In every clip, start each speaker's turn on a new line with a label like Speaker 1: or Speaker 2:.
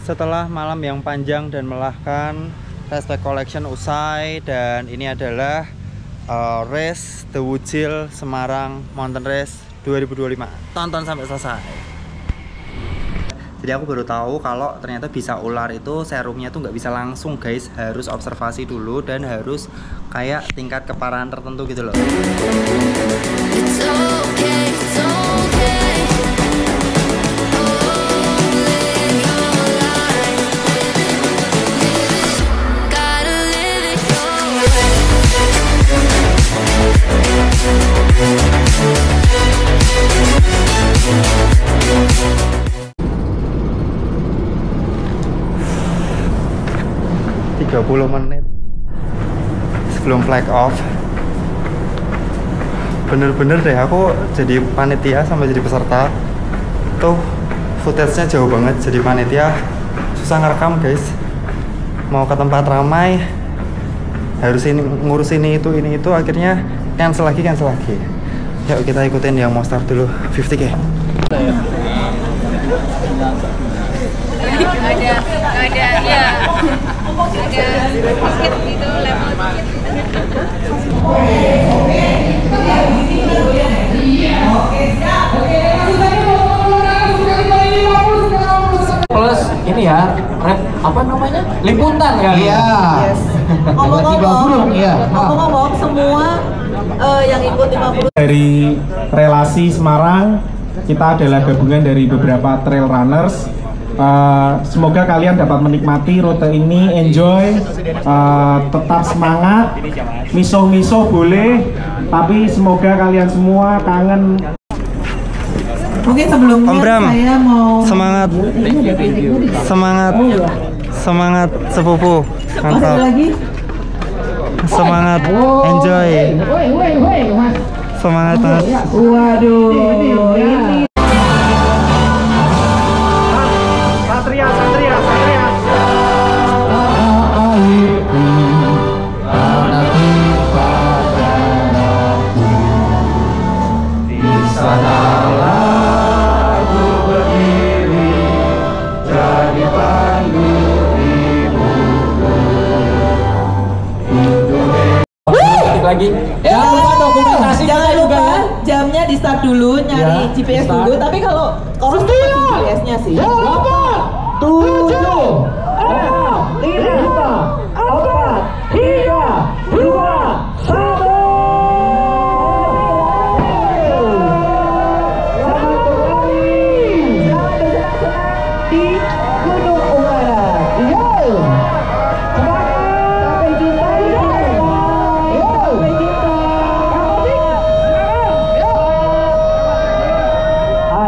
Speaker 1: setelah malam yang panjang dan melelahkan, Respect Collection usai. Dan ini adalah race The Wujil Semarang Mountain Race 2025. Tonton sampai selesai. Jadi aku baru tahu kalau ternyata bisa ular itu serumnya tuh nggak bisa langsung guys, harus observasi dulu dan harus kayak tingkat keparahan tertentu gitu loh.
Speaker 2: It's okay, it's okay. Gotta live it your way.
Speaker 1: 30 menit sebelum flag off. Bener-bener deh aku jadi panitia sama jadi peserta tuh footage-nya jauh banget. Jadi panitia susah ngerekam guys, mau ke tempat ramai harus ini ngurus ini itu akhirnya cancel lagi. Yuk kita ikutin yang mau start dulu 50k.
Speaker 3: ada ya ada tiket gitu, level
Speaker 4: plus ini ya, apa namanya? Liputan kali ya.
Speaker 5: Yes. Ngomong-ngomong, semua yang ikut 50
Speaker 6: dari relasi Semarang, kita adalah gabungan dari beberapa trail runners. Semoga kalian dapat menikmati rute ini, enjoy, tetap semangat, miso boleh, tapi semoga kalian semua kangen.
Speaker 5: Oke, sebelumnya
Speaker 1: Om Bram,
Speaker 5: saya mau
Speaker 1: semangat sepupu, mantap, semangat, enjoy, semangat mas.
Speaker 5: Waduh, ini
Speaker 4: lagi. Jangan lupa dokumentasi.
Speaker 5: Jangan lupa jamnya di start dulu, nyari GPS dulu. Tapi kalau GPS-nya sih.
Speaker 6: 7, 6, 5, 4, 3, 2, 1.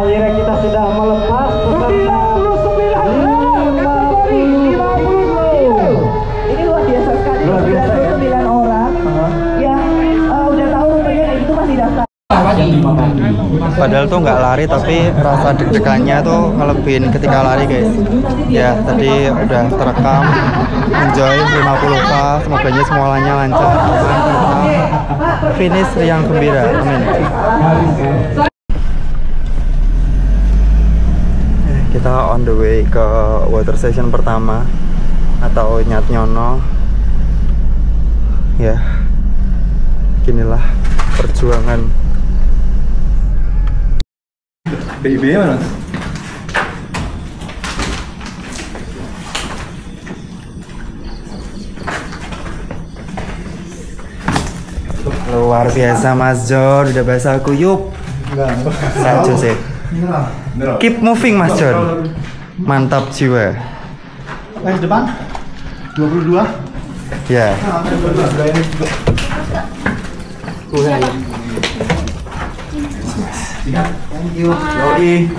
Speaker 6: Akhirnya kita sudah melepas peserta 50.
Speaker 5: Ini luar biasa sekali.
Speaker 6: Luar biasa ya.
Speaker 5: 99 orang yang udah tahu rutenya itu masih daftar.
Speaker 1: Padahal tuh nggak lari tapi rasa deg-degannya tuh ngelebihin ketika lari guys. Ya tadi udah terekam, enjoy 50k, semoga semuanya lancar, finish riang gembira, amin. Kita on the way ke water station pertama atau Nyat Nyono. Ya, inilah perjuangan.
Speaker 6: BIB mana?
Speaker 1: Luar biasa Mas Jor, udah bahasa kuyup. Saya Joseph. Keep moving Mas Jor. Mantap jiwa.
Speaker 6: Depan 22.
Speaker 1: Ya.
Speaker 6: Thank you. Yoi.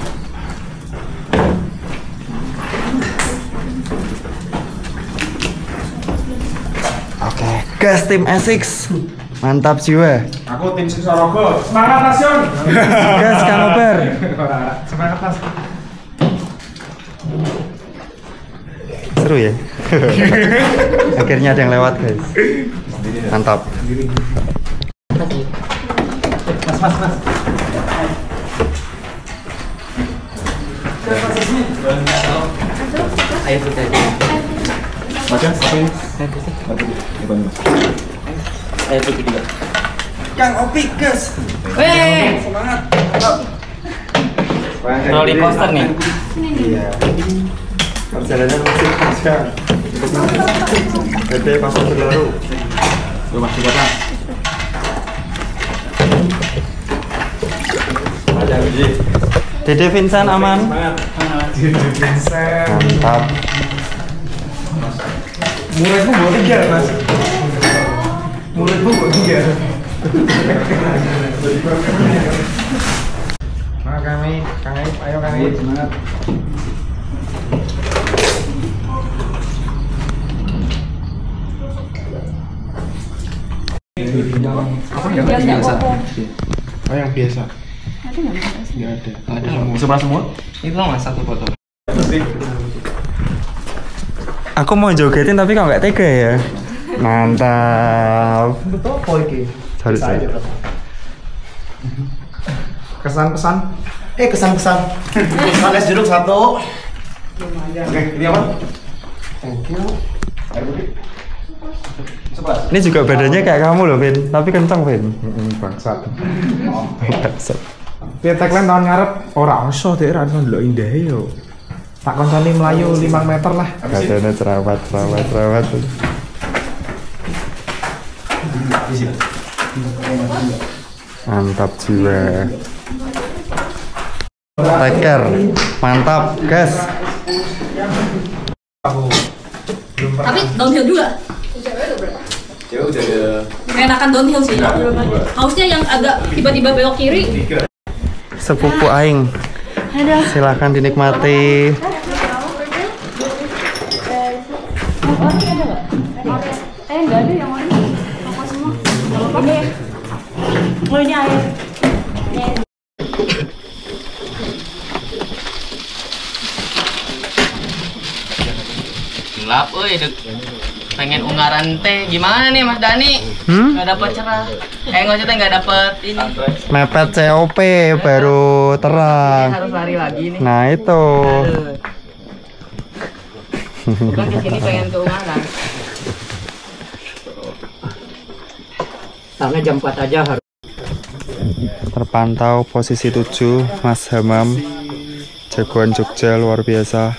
Speaker 1: Oke, gas tim Essex. Mantap jiwa.
Speaker 6: Aku tim Sorogo. Semangat Nasion.
Speaker 1: Gas Kang Ober.
Speaker 6: Semangat Mas.
Speaker 1: Seru ya. Akhirnya ada yang lewat guys. Mantap.
Speaker 6: Mas.
Speaker 4: Air putih.
Speaker 6: Baca, apa ini?
Speaker 4: Air putih juga.
Speaker 1: Kang Opi, gas.
Speaker 3: Weh.
Speaker 1: Semangat.
Speaker 4: Roller coaster nih.
Speaker 1: Iya. Perjalanan musik pasca. Bebe pasang terlalu.
Speaker 6: Rumah juga kan?
Speaker 1: Ada biji. Dede Vincent aman.
Speaker 6: Dede Vincent.
Speaker 1: Mantap.
Speaker 6: Muridmu bawa 3 mas. Muridmu bawa 3. Nah kami, ayo kami. Semangat. Apa yang biasa? Oh yang biasa. Nggak ada. Sebelah semua?
Speaker 4: Itu mas satu foto.
Speaker 1: Aku mau jogetin tapi kok nggak tega ya. Mantap.
Speaker 6: Betul apa ini?
Speaker 1: Sorry.
Speaker 6: Kesan-pesan?
Speaker 7: Kesan-pesan. Pesan es jeruk 1.
Speaker 6: Oke, ini apa?
Speaker 7: Thank you. Air putih.
Speaker 1: Ini juga badannya kayak kamu loh, Vin. Tapi kenceng, Vin.
Speaker 6: Bangsat.
Speaker 1: Bangsat.
Speaker 6: Piye tagline tahun ngarep ora iso dek ra iso ndelok indah yo. Tak konconi melayu 5 meter lah.
Speaker 1: Badannya cerawat. Mantap jiwa. Teker. Mantap, gas.
Speaker 3: Tapi downhill juga.
Speaker 7: Jauh jadi.
Speaker 3: Enakan downhill sih. Hausnya yang agak tiba-tiba belok kiri.
Speaker 1: Sepupu aing. Silakan dinikmati.
Speaker 3: Enggak ada yang warna. Apa semua? Ini. Oh ini air.
Speaker 4: Gelap, pengen ungaran teh gimana nih Mas Dani? Nggak dapet cerah. Maksudnya nggak dapet ini.
Speaker 1: Mepet COP baru terang.
Speaker 4: Harus lari lagi nih.
Speaker 1: Nah itu.
Speaker 4: Bukan kesini pengen ke ungaran. Karena jam 4 aja harus.
Speaker 1: Terpantau posisi 7 Mas Hamam. Jagoan Jogja luar biasa.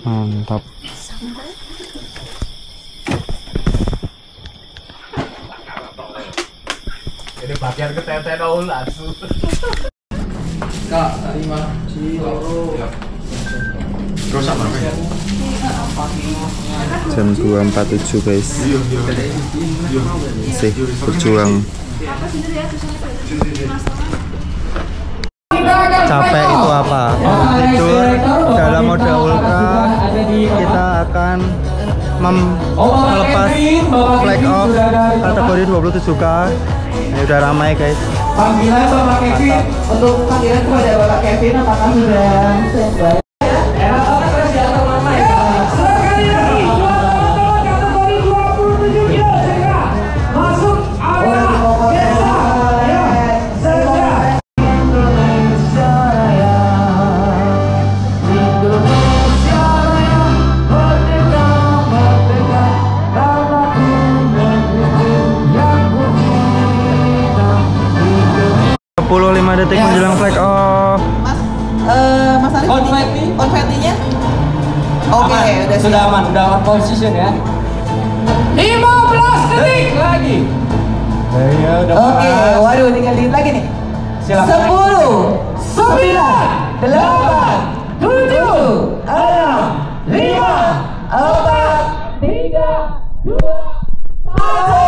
Speaker 1: Mantap.
Speaker 6: Ini bagian ketete dong langsung.
Speaker 4: Kak, terima
Speaker 6: Terus apa namanya?
Speaker 1: Jam 2.47 guys. Masih berjuang. Capek itu apa? Tidur dalam mode ultra. Kita akan melepas flag off kategori 27K. Ini udah ramai guys.
Speaker 5: Panggilan Bapak Kevin. Untuk panggilan kepada Bapak Kevin, apakah sudah standby?
Speaker 1: Detik menjelang flag off.
Speaker 5: Mas Arif, konfetinya? Oke, udah
Speaker 4: sudah aman, udah on position ya. 15 detik lagi.
Speaker 6: Ya udah.
Speaker 5: Oke, waduh tinggal dikit lagi nih.
Speaker 6: Silakan.
Speaker 5: 10, 9, 8, 7, 6, 5, 4, 3, 2, 1.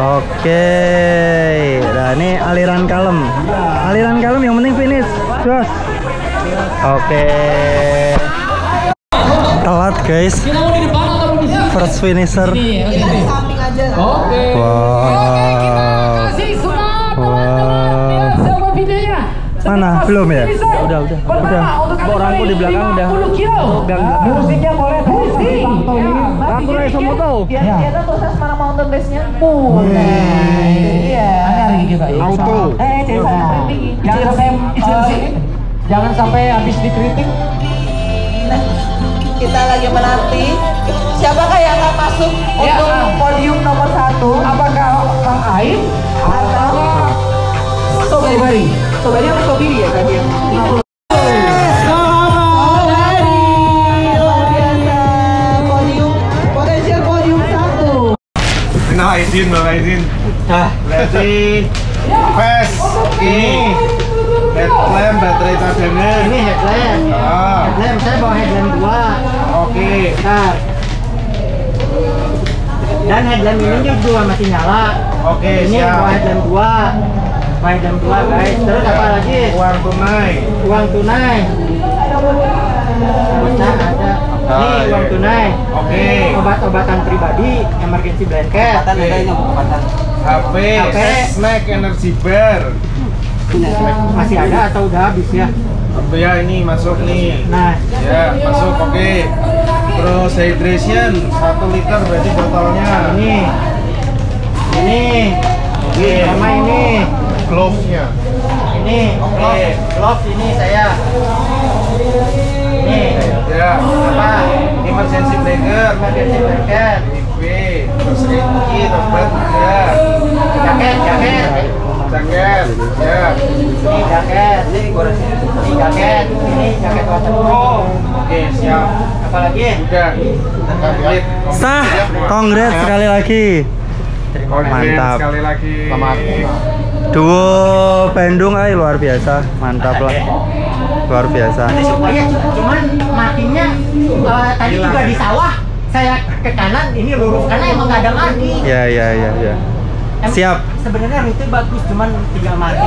Speaker 1: Oke, nah ini aliran kalem. Aliran kalem yang penting finish. Jos. Oke. Telat guys. First finisher. Wow. Mana? Belum ya? Udah. Orangku di belakang udah.
Speaker 5: Musiknya boleh pusing.
Speaker 1: Aku lagi semua tahu.
Speaker 5: Dia tuh proses mana mountain race-nya. Iya.
Speaker 1: Auto.
Speaker 5: Jangan sampai habis dikritik. Kita lagi menanti siapakah yang akan masuk untuk podium nomor 1? Apakah Kang Aib atau Sobari? Sobari atau Sobiri ya tadi? Potensial podium 1.
Speaker 6: Nah, izin. Berarti fast ini headlamp baterai cadangan.
Speaker 4: Ini headlamp. Headlamp saya bawa headlamp 2.
Speaker 6: Oke.
Speaker 4: Bentar. Dan headlamp ini juga masih nyala.
Speaker 6: Oke,
Speaker 4: Ini
Speaker 6: siap.
Speaker 4: bawa headlamp 2. Bawa headlamp 2 guys. Terus apa lagi?
Speaker 6: Uang tunai.
Speaker 4: Uang tunai. Bisa ada. Nih uang tunai.
Speaker 6: Oke.
Speaker 4: Obat-obatan pribadi, emergency blanket.
Speaker 6: HP, snack, energy bar.
Speaker 4: Masih ada atau udah habis ya?
Speaker 6: Ya ini masuk nih.
Speaker 4: Nah,
Speaker 6: Ya masuk, oke. Terus hydration 1 liter berarti botolnya.
Speaker 4: ini sama ini.
Speaker 6: Glove-nya.
Speaker 4: Ini,
Speaker 6: Oke.
Speaker 4: gloves ini saya. Ini
Speaker 6: Ya.
Speaker 4: apa?
Speaker 6: Emergency blanket.
Speaker 4: Emergency blanket.
Speaker 6: IP. Terus Ricky, obat ya.
Speaker 4: Jaket.
Speaker 6: Jaket. Ya.
Speaker 4: Ini jaket. Ini jaket. Ini jaket waterproof.
Speaker 6: Oke, siap.
Speaker 4: Apalagi?
Speaker 6: Udah. Komplit.
Speaker 1: Sah. Congrats sekali lagi. Mantap.
Speaker 6: Sekali lagi. Selamat.
Speaker 1: Duo Bandung luar biasa. Mantap lah. Luar biasa.
Speaker 4: Supaya cuman matinya tadi juga di sawah. Saya ke kanan, ini lurus karena emang nggak ada mati.
Speaker 1: Ya. Siap.
Speaker 4: Sebenarnya rute bagus, cuman 3 mati.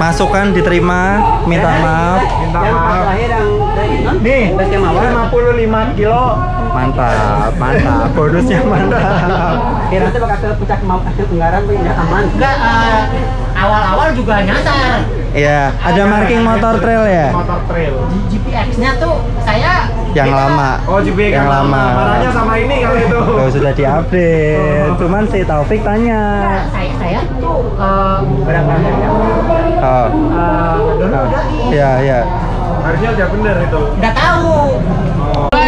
Speaker 1: Masukan diterima. Minta maaf.
Speaker 4: Yang terakhir yang nih, 55 kilo.
Speaker 1: Mantap. Bonusnya mantap.
Speaker 4: Kira nanti bakal ke puncak Ungaran ya aman. Enggak, awal-awal juga nyasar.
Speaker 1: Iya, ada marking motor trail ya?
Speaker 6: Motor trail.
Speaker 4: GPX-nya tuh saya
Speaker 1: Yang lama.
Speaker 6: Oh, JBK
Speaker 1: yang lama.
Speaker 6: Marahnya sama ini kali itu.
Speaker 1: Oh, sudah diupdate. Cuman si Taufik tanya.
Speaker 4: saya tuh berapa harga?
Speaker 1: Oh. Iya.
Speaker 6: Harusnya udah bener itu.
Speaker 4: Udah tahu.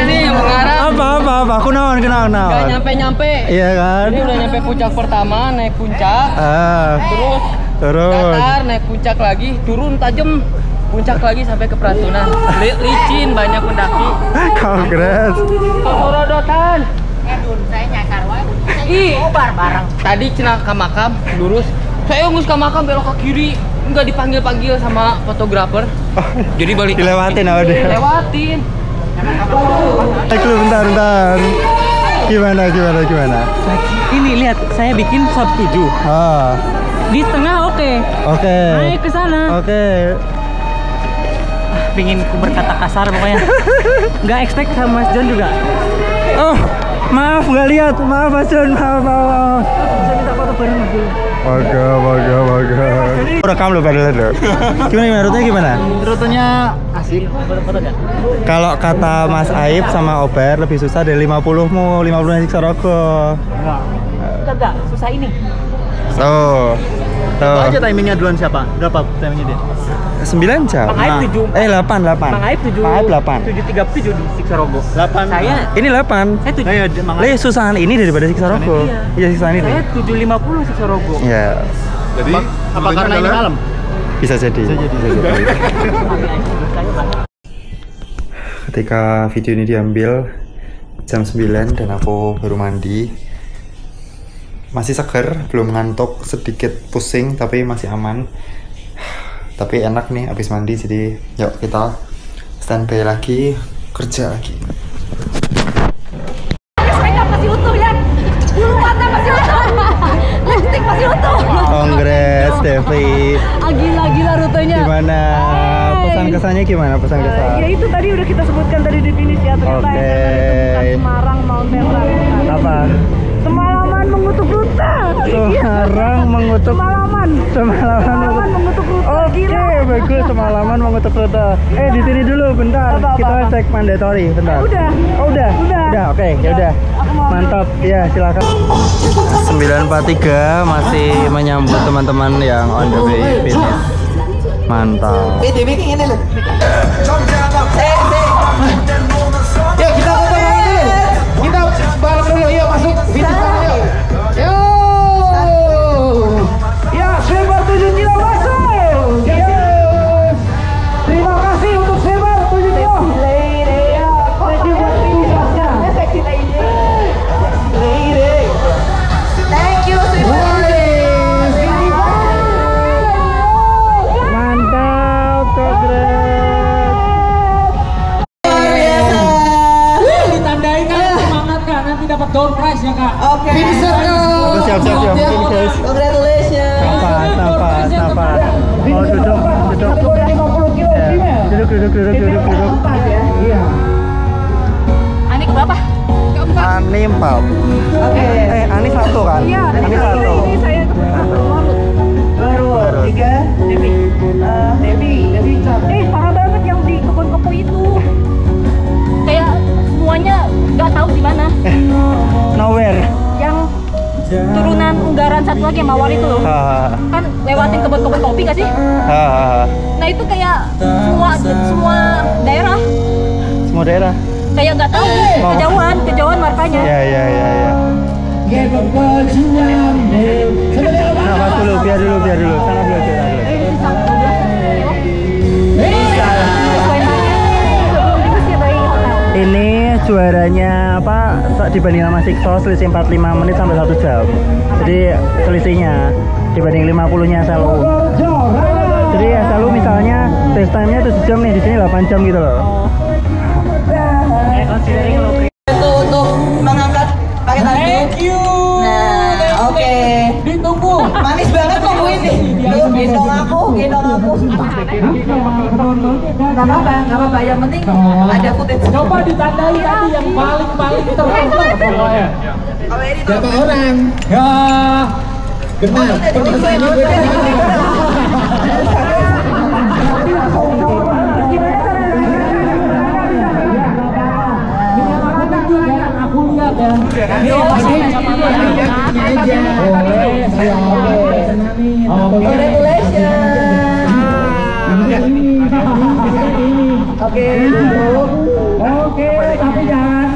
Speaker 4: Ini Ungaran.
Speaker 1: Apa? Aku naon.
Speaker 4: Gak nyampe.
Speaker 1: Iya kan?
Speaker 4: Ini udah nyampe puncak pertama, naik puncak.
Speaker 1: Terus.
Speaker 4: Datar, naik puncak lagi, turun tajam, puncak lagi sampai ke Prantunan. Licin, banyak pendaki.
Speaker 1: Congrats.
Speaker 4: Sorodotan. Saya nyasar wae. Bareng. Tadi cina ke makam, lurus. Saya ngus ke makam belok ke kiri. Enggak dipanggil-panggil sama fotografer. Jadi balik.
Speaker 1: Dilewatin apa dia?
Speaker 4: Lewatin.
Speaker 1: Lu bentar. Gimana?
Speaker 4: Ini lihat, saya bikin sub 7.
Speaker 1: Oh.
Speaker 4: Di tengah oke. Naik ke sana.
Speaker 1: Oke.
Speaker 4: Pingin ku berkata kasar pokoknya. Nggak expect sama Mas John juga.
Speaker 1: Oh, maaf nggak lihat. Maaf Mas John, maaf.
Speaker 4: Saya minta foto bareng Mas John.
Speaker 1: Baga. Rekam lu padahal itu. Gimana rutenya gimana?
Speaker 4: Rutenya asik. Foto nggak?
Speaker 1: Kalau kata Mas Aib sama Ober lebih susah dari 50-mu, 50 nasi Sorogo.
Speaker 4: Enggak, susah ini.
Speaker 1: Tuh.
Speaker 7: Aja timingnya duluan siapa? Berapa timingnya dia?
Speaker 1: 9 jam.
Speaker 4: Mang Aib 7.
Speaker 1: 8.
Speaker 4: Mang Aib 7.
Speaker 1: Mang Aib 8.
Speaker 4: 7.37 di Siksarogo.
Speaker 7: 8.
Speaker 4: Saya
Speaker 1: Ini 8.
Speaker 4: saya 7.
Speaker 1: Lih, susahan ini daripada Siksarogo. Iya, susahan ini.
Speaker 4: Saya 7.50 Siksarogo.
Speaker 1: Ya,
Speaker 7: Jadi apa karena ini malam?
Speaker 1: bisa jadi. Ketika video ini diambil jam 9 dan aku baru mandi. Masih seger, belum ngantuk, sedikit pusing tapi masih aman. Tapi enak nih abis mandi, jadi yuk kita standby lagi, kerja lagi. pesannya gimana pesan-kesan?
Speaker 3: Ya itu tadi udah kita sebutkan tadi definisi ya, ternyata
Speaker 1: Oke.
Speaker 3: bukan Semarang Mountain Run.
Speaker 1: Apa?
Speaker 3: Semalaman mengutuk rute.
Speaker 1: Semarang mengutuk
Speaker 3: Semalaman mengutuk rute.
Speaker 1: Oke, bagus. Semalaman mengutuk rute. Di sini dulu bentar.
Speaker 3: Apa?
Speaker 1: Kita cek mandatory bentar.
Speaker 3: Udah.
Speaker 1: Oh, udah.
Speaker 3: Udah.
Speaker 1: Oke, ya udah.
Speaker 3: Aku mau
Speaker 1: Mantap. Ya, silakan. 943 masih menyambut teman-teman yang on the way finish. Mantap.
Speaker 5: Ini ini loh. Yuk kita foto bareng dulu. Kita bareng dulu. Yuk masuk. Finish bareng yuk. Yuk. Ya, Sebar 7 kilo masuk. Yes. Terima kasih untuk Sebar 7 kilo. Thank you buat finishernya. Thank you Sebar.
Speaker 1: Mantap, keren.
Speaker 5: Ditandai kan semangat kak, nanti dapat door prize ya kak. Oke. Finisher kak.
Speaker 1: Siap, mungkin guys.
Speaker 5: Congratulations.
Speaker 1: Sabar. Oh, duduk.
Speaker 5: Kategori 50 kilo
Speaker 1: Ya. Duduk.
Speaker 5: Iya.
Speaker 3: Anik berapa?
Speaker 1: Ani 4.
Speaker 5: Oke.
Speaker 1: Ani 1 kan?
Speaker 3: Iya,
Speaker 1: Ani 1.
Speaker 3: ini saya
Speaker 5: Baru 3 Debbie cantik.
Speaker 3: parah banget yang di kebun-kebun itu. Kayak semuanya nggak tahu di mana.
Speaker 1: Nowhere.
Speaker 3: Yang turunan Unggaran satu lagi yang Mawar itu loh. Kan lewatin kebun-kebun kopi gak sih? Nah itu kayak semua daerah
Speaker 1: Semua daerah.
Speaker 3: kayak nggak tahu kejauhan markanya.
Speaker 1: Ya. Nafas dulu, biar dulu. Sana belajar. Ini juaranya apa? Dibanding sama Sikso selisih 45 menit sampai 1 jam. Jadi selisihnya dibanding 50-nya Selu. Jadi ya Selu misalnya test time-nya 7 jam nih, di sini 8 jam gitu loh.
Speaker 5: Untuk mengangkat pakai tadi. Thank you. Nah, oke. Ditunggu. Manis banget nungguin nih. Yuk, gendong aku. Gak apa-apa. Yang penting ada footage. Coba ditandai tadi yang paling terhormat pokoknya. Berapa orang? Ya. Benar. Aku lihat ya. Oke, tapi jangan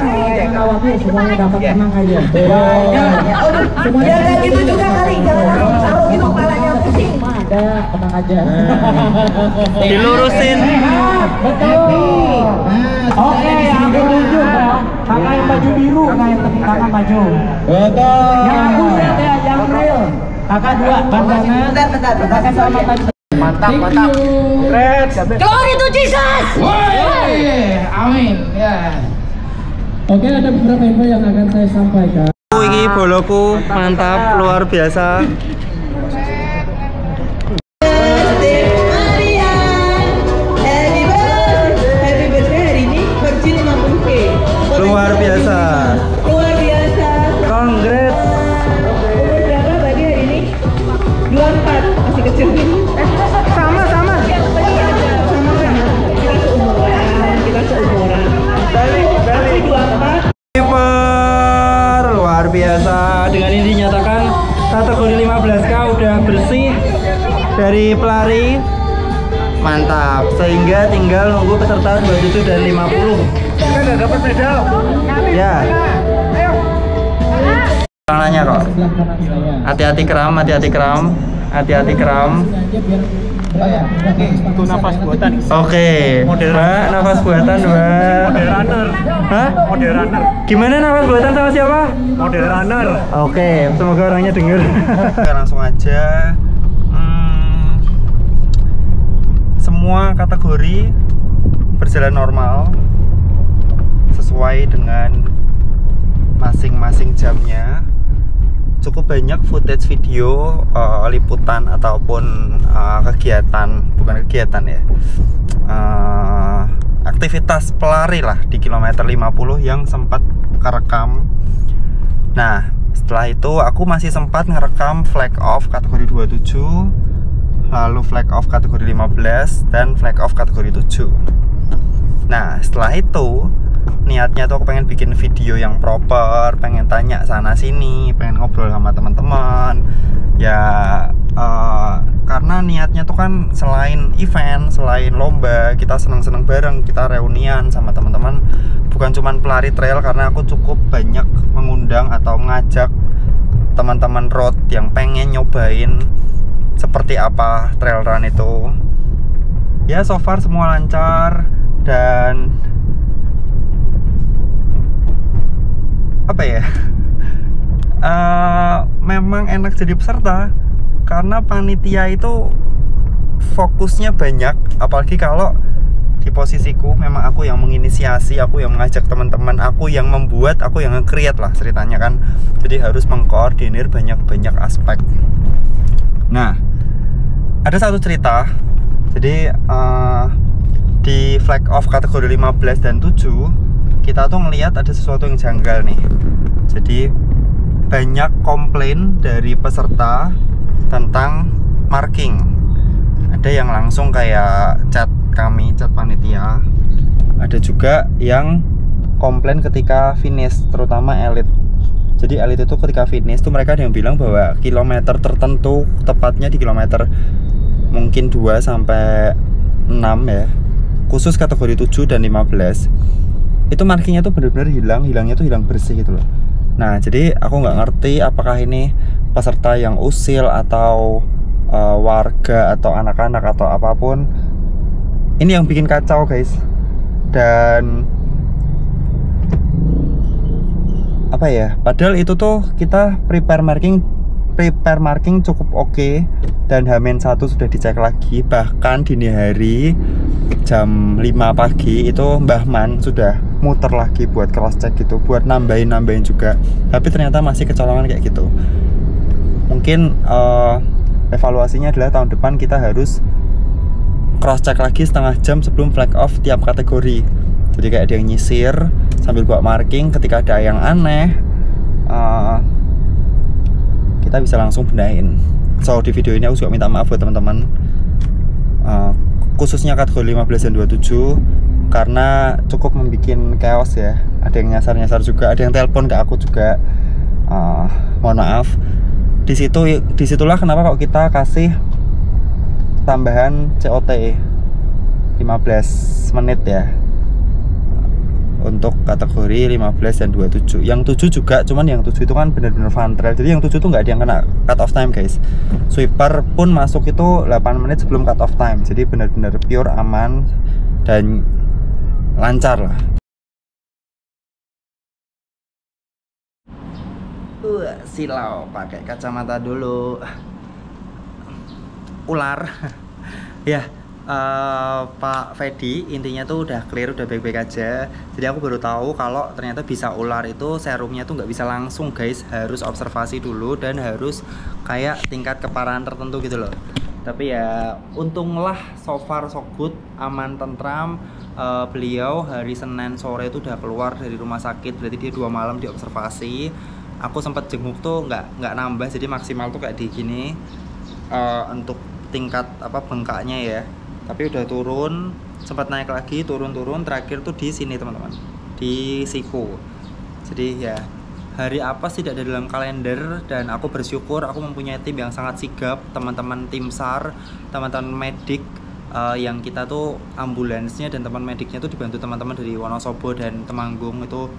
Speaker 5: khawatir, semuanya dapat tenang aja. Ya kayak gitu juga kali, jangan taruh gitu kepalanya pusing. Ada, tenang aja.
Speaker 1: Dilurusin.
Speaker 5: Betul. Oke, aku tunjuk ya. Kakak yang baju biru, kakak maju. Betul. Yang aku lihat ya, yang real. Kakak 2, bandana. Bentar. Kakak sama tadi. Mantap. Red.
Speaker 3: Glory to Jesus.
Speaker 5: Amin. Ya. Oke, ada beberapa info yang akan saya sampaikan.
Speaker 1: Ini boloku mantap, luar biasa. Luar biasa. Congrats.
Speaker 5: Umur berapa tadi hari ini? 24, masih kecil.
Speaker 1: Sama.
Speaker 5: Sama kan? Kita seumuran. Masih 24.
Speaker 1: Keeper luar biasa. Dengan ini dinyatakan kategori 15K udah bersih dari pelari. Mantap. Sehingga tinggal nunggu peserta 27 dan 50.
Speaker 5: Kan udah dapat medal.
Speaker 1: Ya. Nanya kok. Hati-hati kram.
Speaker 7: Itu nafas buatan.
Speaker 1: Oke. Mbak, nafas buatan, Mbak.
Speaker 7: Model runner.
Speaker 1: Hah?
Speaker 7: Model runner.
Speaker 1: Gimana nafas buatan sama siapa?
Speaker 7: Model runner.
Speaker 1: Oke, semoga orangnya denger. Langsung aja. Semua kategori berjalan normal sesuai dengan masing-masing jamnya. Cukup banyak footage video liputan ataupun kegiatan, bukan kegiatan ya, aktivitas pelari lah di kilometer 50 yang sempat kerekam. Nah, setelah itu aku masih sempat ngerekam flag off kategori 27, lalu flag off kategori 15, dan flag off kategori 7. Nah, setelah itu niatnya tuh aku pengen bikin video yang proper, pengen tanya sana sini, pengen ngobrol sama teman-teman ya, karena niatnya tuh kan selain event, selain lomba, kita seneng-seneng bareng, kita reunian sama teman-teman, bukan cuman pelari trail. Karena aku cukup banyak mengundang atau ngajak teman-teman road yang pengen nyobain seperti apa trail run itu. Ya, so far semua lancar dan apa ya, memang enak jadi peserta karena panitia itu fokusnya banyak, apalagi kalau di posisiku memang aku yang menginisiasi, aku yang mengajak teman-teman, aku yang membuat, aku yang nge-create lah ceritanya kan, jadi harus mengkoordinir banyak-banyak aspek. Nah, ada satu cerita, jadi di flag off kategori 15 dan 7 kita tuh ngelihat ada sesuatu yang janggal nih. Jadi banyak komplain dari peserta tentang marking. Ada yang langsung kayak chat kami, chat panitia. Ada juga yang komplain ketika finish, terutama elit. Jadi elit itu ketika finish tuh mereka ada yang bilang bahwa kilometer tertentu, tepatnya di kilometer mungkin 2 sampai 6 ya, khusus kategori 7 dan 15, itu markingnya tuh benar-benar hilangnya tuh hilang bersih gitu loh. Nah, jadi aku nggak ngerti apakah ini peserta yang usil atau warga atau anak-anak atau apapun. Ini yang bikin kacau guys. Dan apa ya, padahal itu tuh kita prepare marking cukup oke, dan H-1 sudah dicek lagi. Bahkan dini hari jam 5 pagi itu Mbah Man sudah muter lagi buat cross check gitu, buat nambahin juga, tapi ternyata masih kecolongan kayak gitu. Mungkin evaluasinya adalah tahun depan kita harus cross check lagi setengah jam sebelum flag off tiap kategori. Jadi kayak ada yang nyisir sambil buat marking, ketika ada yang aneh kita bisa langsung benahin. So di video ini aku juga minta maaf buat teman-teman, khususnya kategori 15 dan 27, karena cukup membuat chaos ya. Ada yang nyasar juga, ada yang telepon ke aku juga. Mohon maaf. Disitulah kenapa kok kita kasih tambahan COT 15 menit ya untuk kategori 15 dan 27. Yang 7 juga, cuman yang 7 itu kan bener-bener fun trail. Jadi yang 7 tuh nggak ada yang kena cut off time guys. Sweeper pun masuk itu 8 menit sebelum cut off time. Jadi bener-bener pure, aman, dan lancar lah. Silau pakai kacamata dulu. Ular. Ya, Pak Fedi intinya tuh udah clear, udah baik-baik aja. Jadi aku baru tahu kalau ternyata bisa ular itu serumnya tuh nggak bisa langsung guys, harus observasi dulu dan harus kayak tingkat keparahan tertentu gitu loh. Tapi ya untunglah so far so good, aman, tentram. Beliau hari Senin sore itu udah keluar dari rumah sakit, berarti dia 2 malam diobservasi. Aku sempat jenguk tuh nggak nambah, jadi maksimal tuh kayak di gini untuk tingkat bengkaknya ya. Tapi udah turun, sempat naik lagi, turun, terakhir tuh di sini teman-teman, di siku. Jadi ya hari apes tidak ada dalam kalender, dan aku bersyukur aku mempunyai tim yang sangat sigap, teman-teman tim SAR, teman-teman medik, yang kita tuh ambulansnya dan teman mediknya tuh dibantu teman-teman dari Wonosobo dan Temanggung, itu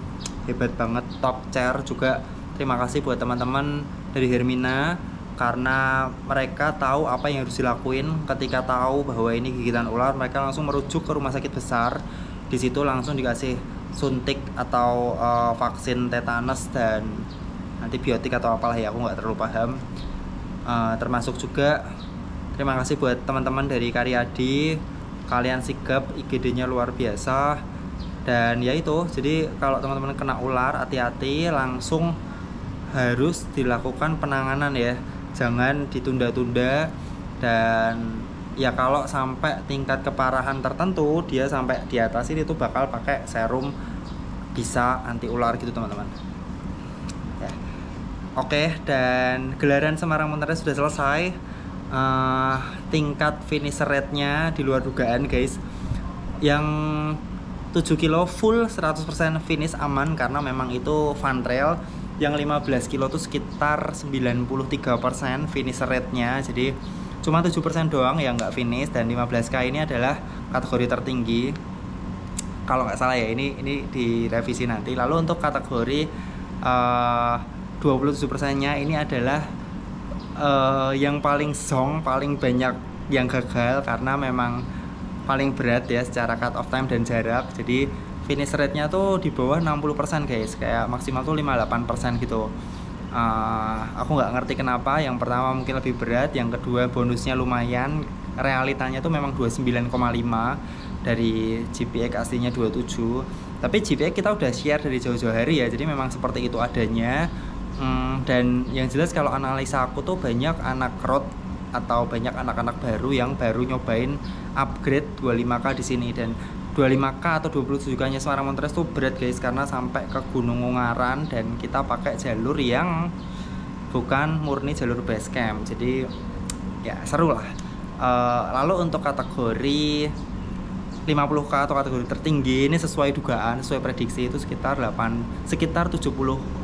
Speaker 1: hebat banget, top chair juga. Terima kasih buat teman-teman dari Hermina, karena mereka tahu apa yang harus dilakuin. Ketika tahu bahwa ini gigitan ular, mereka langsung merujuk ke rumah sakit besar. Di situ langsung dikasih suntik atau vaksin tetanus dan antibiotik atau apalah ya, aku nggak terlalu paham. Termasuk juga terima kasih buat teman-teman dari Karyadi, kalian sigap, IGD-nya luar biasa. Dan ya itu, jadi kalau teman-teman kena ular, hati-hati, langsung harus dilakukan penanganan ya, jangan ditunda-tunda. Dan ya kalau sampai tingkat keparahan tertentu dia sampai di atas ini tuh bakal pakai serum bisa anti ular gitu teman-teman ya. Oke, dan gelaran Semarang Mountain Race sudah selesai. Tingkat finisher rate-nya di luar dugaan guys. Yang 7 kilo full 100% finish aman karena memang itu fun trail. Yang 15 kilo tuh sekitar 93% finisher rate-nya. Jadi cuma 7% doang yang nggak finish, dan 15K ini adalah kategori tertinggi kalau nggak salah ya, ini direvisi nanti. Lalu untuk kategori 27%-nya ini adalah yang paling zong, paling banyak yang gagal karena memang paling berat ya secara cut off time dan jarak. Jadi finish rate-nya tuh di bawah 60% guys, kayak maksimal tuh 58% gitu. Aku nggak ngerti kenapa. Yang pertama mungkin lebih berat, yang kedua bonusnya lumayan, realitanya tuh memang 29,5 dari GPX aslinya 27, tapi GPX kita udah share dari jauh-jauh hari ya, jadi memang seperti itu adanya. Dan yang jelas kalau analisa aku tuh banyak anak road atau banyak anak-anak baru yang baru nyobain upgrade 25K di sini, dan 25K atau 27K-nya Semarang Mountain Race tuh berat guys, karena sampai ke Gunung Ungaran dan kita pakai jalur yang bukan murni jalur base camp, jadi ya seru lah. Lalu untuk kategori 50K atau kategori tertinggi ini sesuai dugaan, sesuai prediksi itu sekitar 76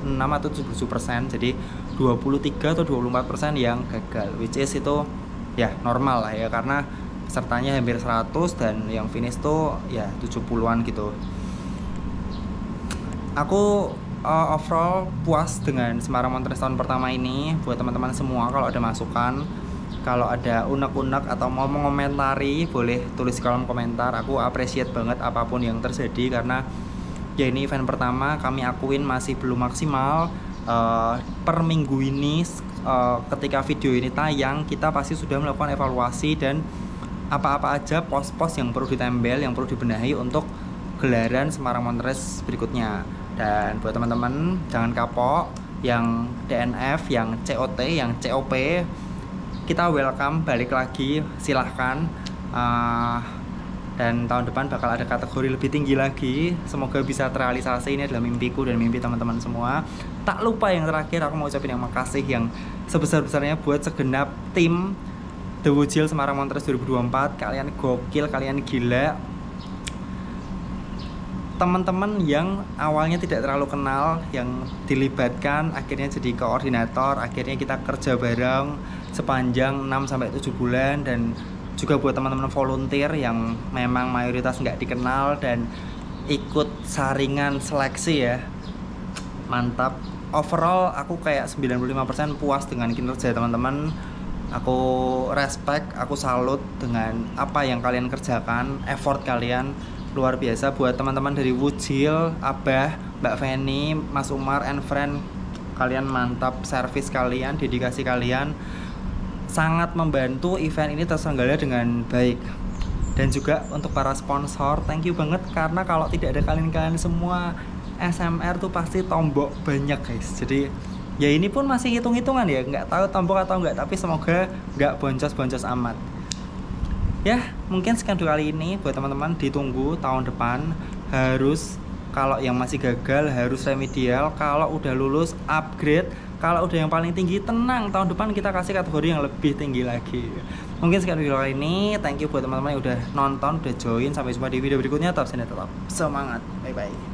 Speaker 1: atau 77%, jadi 23 atau 24% yang gagal, which is itu ya normal lah ya, karena pesertanya hampir 100 dan yang finish tuh ya 70-an gitu. Aku overall puas dengan Semarang Mountain Race tahun pertama ini. Buat teman-teman semua kalau ada masukan, kalau ada unek-unek atau mau mengomentari, boleh tulis di kolom komentar. Aku appreciate banget apapun yang terjadi, karena ya ini event pertama, kami akuin masih belum maksimal. Per minggu ini ketika video ini tayang, kita pasti sudah melakukan evaluasi dan apa-apa aja pos-pos yang perlu ditempel, yang perlu dibenahi untuk gelaran Semarang Mountain Race berikutnya. Dan buat teman-teman jangan kapok, yang DNF, yang COT, yang COP, kita welcome balik lagi, silahkan. Dan tahun depan bakal ada kategori lebih tinggi lagi, semoga bisa terrealisasi. Ini adalah mimpiku dan mimpi teman-teman semua. Tak lupa yang terakhir, aku mau ucapin yang makasih yang sebesar-besarnya buat segenap tim The Wujil Semarang Mountain Race 2024. Kalian gokil, kalian gila. Teman-teman yang awalnya tidak terlalu kenal, yang dilibatkan akhirnya jadi koordinator, akhirnya kita kerja bareng sepanjang 6-7 bulan. Dan juga buat teman-teman volunteer yang memang mayoritas nggak dikenal dan ikut saringan seleksi ya, mantap. Overall aku kayak 95% puas dengan kinerja teman-teman. Aku respect, aku salut dengan apa yang kalian kerjakan, effort kalian luar biasa. Buat teman-teman dari Wujil, Abah, Mbak Feni, Mas Umar, and friend, kalian mantap, service kalian, dedikasi kalian sangat membantu event ini terselenggara dengan baik. Dan juga untuk para sponsor, thank you banget, karena kalau tidak ada kalian-kalian semua, SMR tuh pasti tombok banyak guys. Jadi ya ini pun masih hitung-hitungan ya, nggak tahu tombok atau enggak, tapi semoga nggak boncos-boncos amat. Ya, mungkin sekian dulu kali ini. Buat teman-teman, ditunggu tahun depan. Harus, kalau yang masih gagal harus remedial, kalau udah lulus upgrade, kalau udah yang paling tinggi tenang, tahun depan kita kasih kategori yang lebih tinggi lagi. Mungkin sekian video kali ini. Thank you buat teman-teman yang udah nonton, udah join. Sampai jumpa di video berikutnya. Tetap semangat, bye bye.